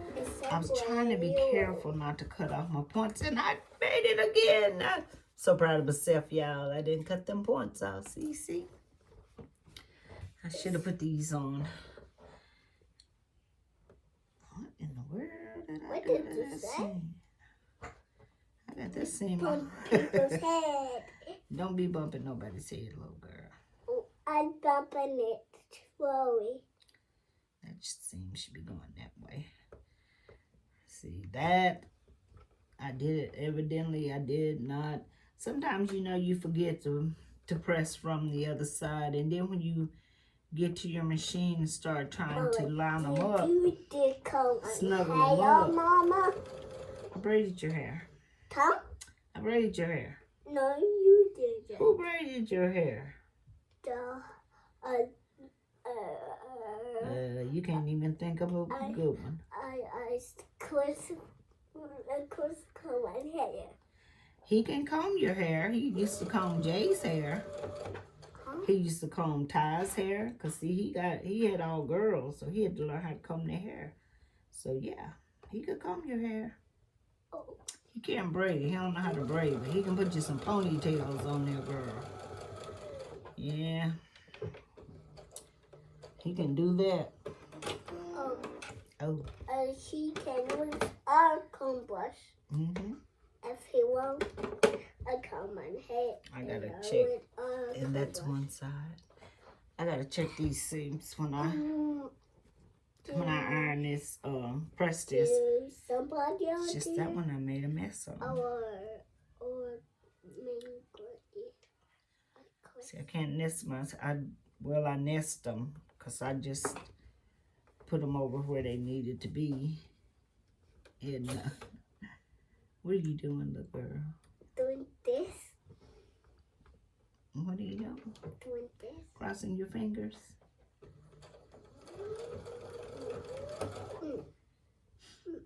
I was trying to be somewhere. careful not to cut off my points, and I made it again. I'm so proud of myself, y'all. I didn't cut them points off. See? I should have put these on. What in the world did I What do did to you that say? seam? I got this seam Bump on. people's head. Don't be bumping nobody's head, little girl. I'm bumping it slowly. That seam should be going that way. See that? I did it. Evidently, I did not Sometimes, you know, you forget to press from the other side. And then when you get to your machine and start trying to line them up, You did come snuggle them up. Mama. I braided your hair. Huh? I braided your hair. No, you didn't. Who braided your hair? You can't even think of a good one. Chris comb my hair. He can comb your hair. He used to comb Jay's hair. Huh? He used to comb Ty's hair. Cause see, he had all girls, so he had to learn how to comb their hair. So yeah, he could comb your hair. Oh. He can't braid it. He don't know how to braid, but he can put you some ponytails on there, girl. Yeah. He can do that. Oh. He can use our comb brush. Mm-hmm. If he won't, I comb my hair. I gotta check. And that's one side. I gotta check these seams when I iron this, press this. Somebody It's just that one I made a mess on. Or See, I can't nest I nest them because I just put them over where they needed to be. And what are you doing, little girl? Doing this. What are you doing? Doing this. Crossing your fingers.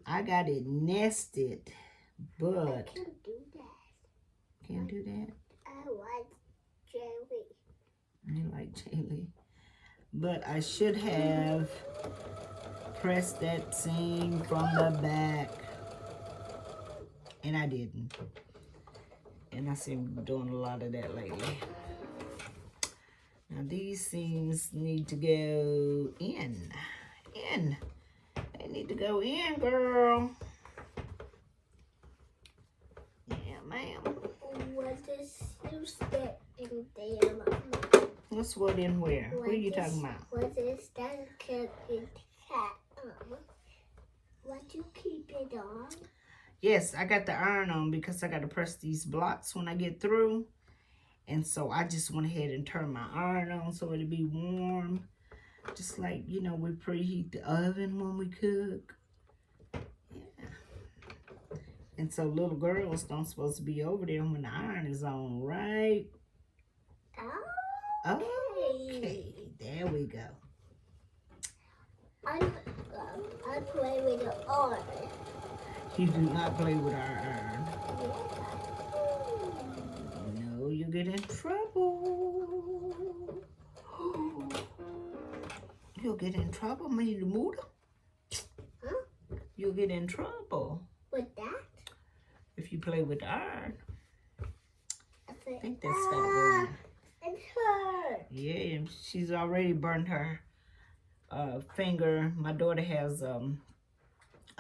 I got it nested, but I can't do that. Can't do that. I like jelly. You like jelly, but I should have pressed that seam from the back, and I didn't. And I seem to be doing a lot of that lately. Now these seams need to go in. They need to go in, girl. Yeah, ma'am. What is you step in there, Mama? What's what in where? What are you talking about? What is that cat in cat? What you keep it on? Yes, I got the iron on because I got to press these blocks when I get through. And so I just went ahead and turned my iron on so it'll be warm. Just like, you know, we preheat the oven when we cook. Yeah. And so little girls don't supposed to be over there when the iron is on, right? Okay. There we go. I play with the iron. You do not play with our iron. No, you get in trouble. You'll get in trouble, me the motor. Huh? You'll get in trouble. With that? If you play with the iron. I think that's gotta go. It hurt. Yeah, she's already burned her finger. My daughter has a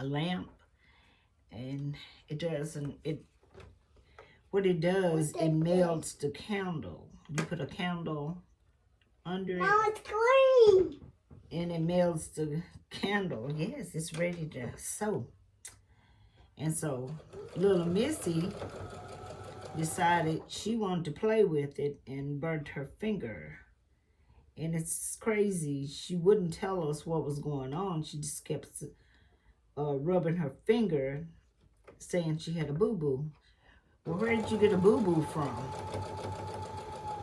lamp, and what it does, it melts the candle. You put a candle under it. Now it's green. And it melts the candle. Yes, it's ready to sew. And so little Missy decided she wanted to play with it and burnt her finger. And it's crazy. She wouldn't tell us what was going on. She just kept rubbing her finger, saying she had a boo-boo. Well, where did you get a boo-boo from?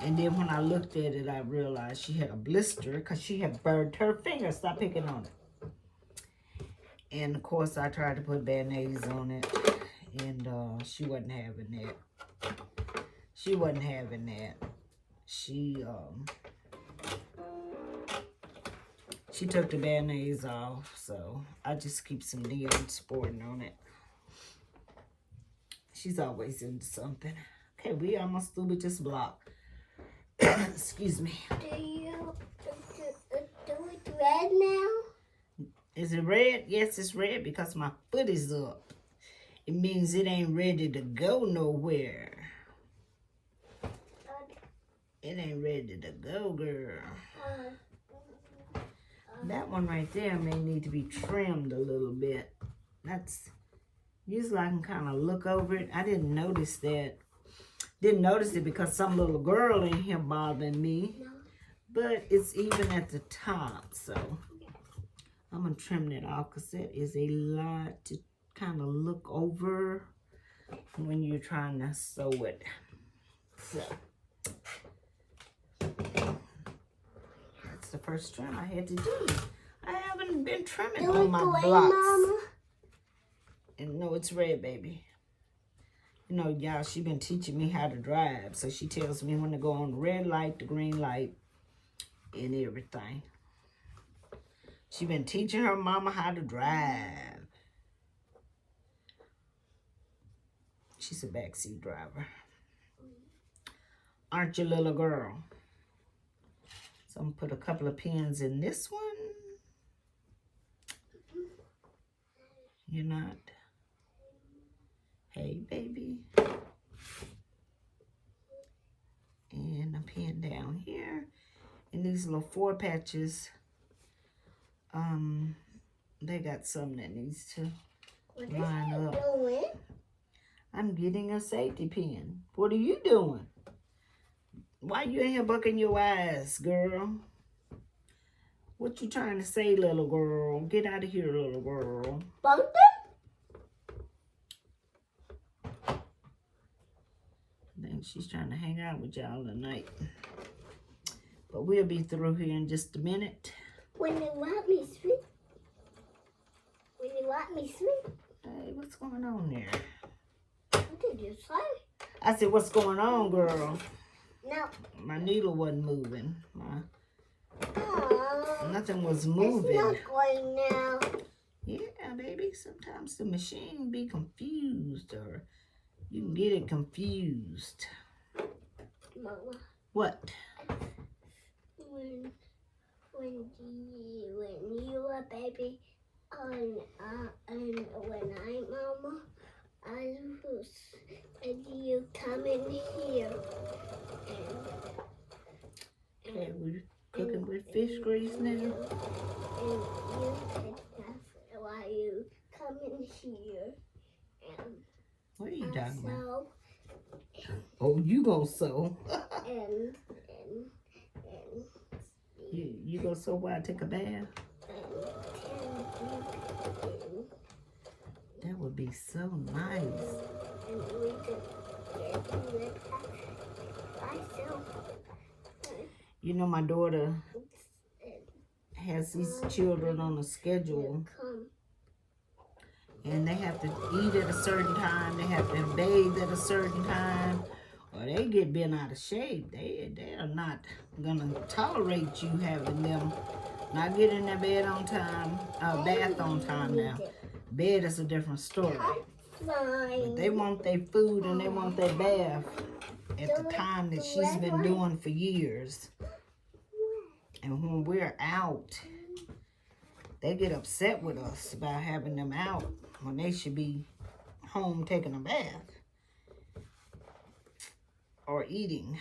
And then when I looked at it, I realized she had a blister because she had burned her finger. Stop picking on it. And of course, I tried to put band-aids on it, and she wasn't having that. She wasn't having that. She took the band-aids off, so I just keep some neon sporting on it. She's always into something. Okay, we almost through with this block. Excuse me. Do it red now? Is it red? Yes, it's red because my foot is up. It means it ain't ready to go nowhere. It ain't ready to go, girl. That one right there may need to be trimmed a little bit. That's usually I can kind of look over it. I didn't notice that Didn't notice it because some little girl in here bothering me. No. But it's even at the top, so I'm going to trim that off because that is a lot to kind of look over when you're trying to sew it. So that's the first trim I had to do. I haven't been trimming Do on it my green, blocks. Mama? And no, it's red, baby. You know, y'all, she been teaching me how to drive. So she tells me when to go on the red light, the green light, and everything. She been teaching her mama how to drive. She's a backseat driver. Aren't you, little girl? So I'm going to put a couple of pins in this one. You're not? Hey, baby. And a pin down here. And these little 4 patches, they got something that needs to line up. Doing? I'm getting a safety pin. What are you doing? Why you in here bucking your eyes, girl? What you trying to say, little girl? Get out of here, little girl. Bunker? I think she's trying to hang out with y'all tonight. But we'll be through here in just a minute. When you want me sweet. When you want me sweet. Hey, what's going on there? What did you say? I said, what's going on, girl? No. My needle wasn't moving. Aww. Nothing was moving. It's not going now. Yeah, baby. Sometimes the machine be confused, or you can get it confused. Mama. What? When you were a baby, and when I'm mama, I was, and you come in here, Okay, we're cooking with fish grease now. and you said that's why you come in here, and What are you talking about? so, Oh, you gonna sew? and You gonna sew while I take a bath? That would be so nice. You know, my daughter has these children on a schedule, and they have to eat at a certain time, they have to bathe at a certain time, or they get bent out of shape. They are not gonna tolerate you having them not get in their bed on time, bath on time now. Bed is a different story. But they want their food and they want their bath at the time that she's been doing for years. And when we're out, they get upset with us about having them out when they should be home taking a bath or eating.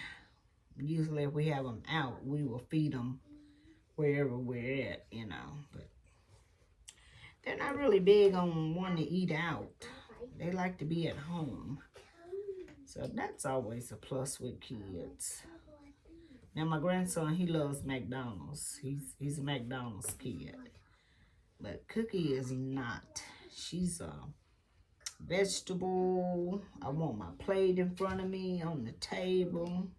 Usually if we have them out, we will feed them wherever we're at, you know. But they're not really big on wanting to eat out. They like to be at home. So that's always a plus with kids. Now my grandson, he loves McDonald's. He's a McDonald's kid. But Cookie is not. She's a vegetable. I want my plate in front of me on the table.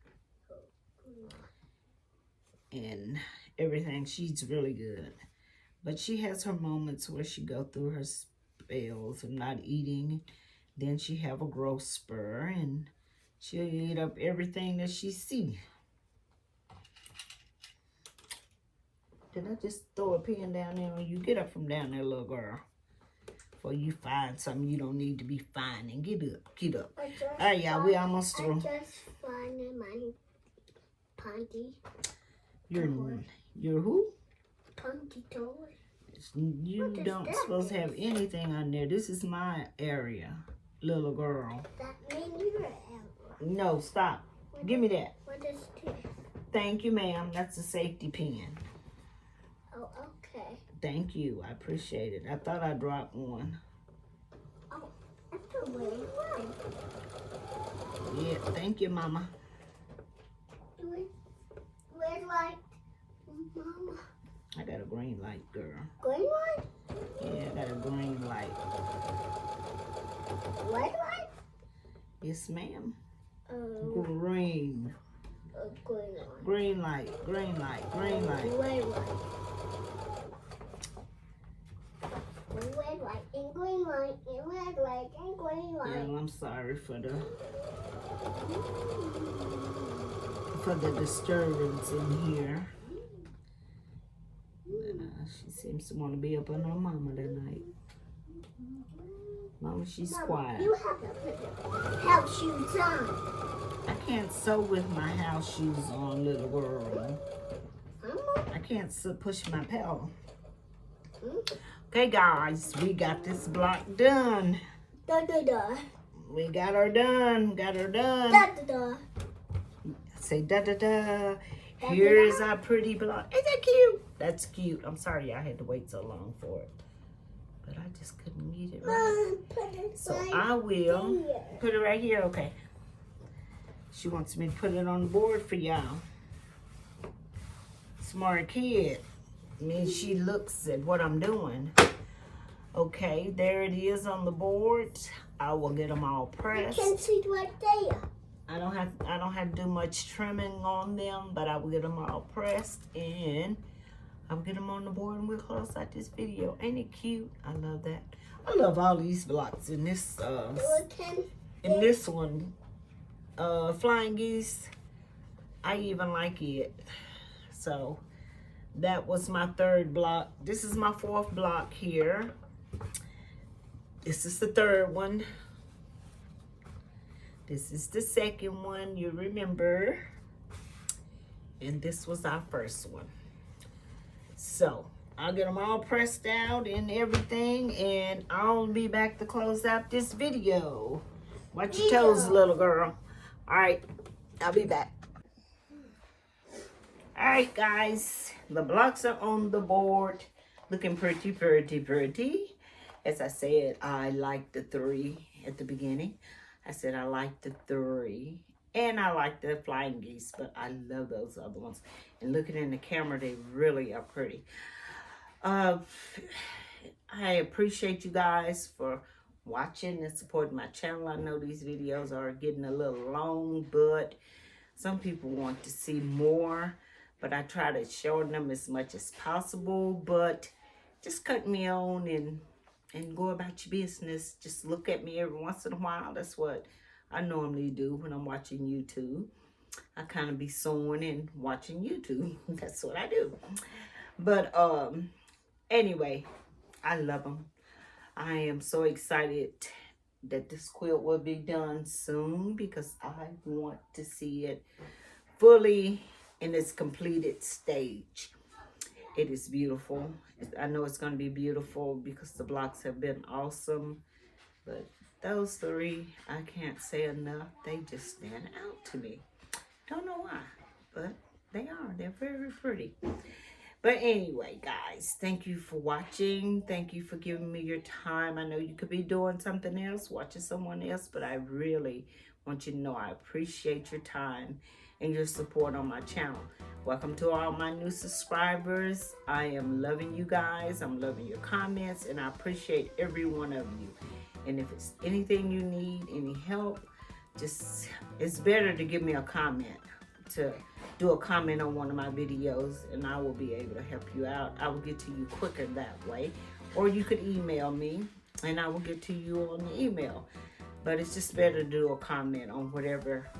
And everything. She's really good. But she has her moments where she go through her spells of not eating. Then she have a growth spur and she'll eat up everything that she see. Did I just throw a pin down there on you? Get up from down there, little girl. Before you find something you don't need to be finding. Get up, get up. All right, y'all, we almost through. I just found my punky. You're who? Punky toy. You don't supposed to have anything on there. This is my area, little girl. That means your area. No, stop. Give me that. What is this? Thank you, ma'am. That's a safety pin. Oh, okay. Thank you. I appreciate it. I thought I dropped one. Oh, that's a way. Yeah, thank you, Mama. Red light, Mama. I got a green light, girl. Green light? Yeah, I got a green light. Red light? Yes, ma'am. Green. Green light. Green light. Green light. Red light. Red light and green light and red light and green light. Yeah, I'm sorry for the disturbance in here. But, she seems to want to be up on her mama tonight. Mama, she's quiet. You have to put your house shoes on. I can't sew with my house shoes on, little girl. I can't push my pedal. Okay, guys, we got this block done. Da da da. We got her done. Got her done. Da da da. Say da da da. Here's our pretty block. Ain't that cute? That's cute. I'm sorry I had to wait so long for it. But I just couldn't get it right. Put it So right I will here. put it right here. Okay. She wants me to put it on the board for y'all. Smart kid. Means she looks at what I'm doing. Okay, there it is on the board. I will get them all pressed. You can see it right there. I don't have to do much trimming on them, but I will get them all pressed and I'll get them on the board and we'll close out this video. Ain't it cute? I love that. I love all these blocks in this one. Flying geese. I even like it. So that was my third block. This is my fourth block here. This is the third one. This is the second one, you remember. And this was our first one. So I'll get them all pressed out and everything, and I'll be back to close out this video. Watch your toes, little girl. All right, I'll be back. All right, guys, the blocks are on the board, looking pretty, pretty, pretty. As I said, I like the 3 at the beginning. I said I like the 3, and I like the flying geese, but I love those other ones. And looking in the camera, they really are pretty. I appreciate you guys for watching and supporting my channel. I know these videos are getting a little long, but some people want to see more. But I try to show them as much as possible. But just cut me on and go about your business. Just look at me every once in a while. That's what I normally do when I'm watching YouTube. I kind of be sewing and watching YouTube. That's what I do. But anyway, I love them. I am so excited that this quilt will be done soon because I want to see it fully in its completed stage. It is beautiful. I know it's going to be beautiful because the blocks have been awesome. But those 3, I can't say enough. They just stand out to me. Don't know why, but they are. They're very pretty. But anyway, guys, thank you for watching. Thank you for giving me your time. I know you could be doing something else, watching someone else, but I really want you to know I appreciate your time and your support on my channel. Welcome to all my new subscribers. I am loving you guys. I'm loving your comments, and I appreciate every one of you. And if it's anything you need, any help, just, it's better to give me a comment, to do a comment on one of my videos, and I will be able to help you out. I will get to you quicker that way. Or you could email me, and I will get to you on the email. But it's just better to do a comment on whatever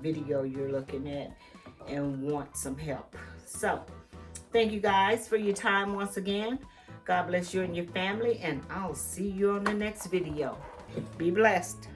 video you're looking at and want some help. So thank you guys for your time once again. God bless you and your family, and I'll see you on the next video. Be blessed.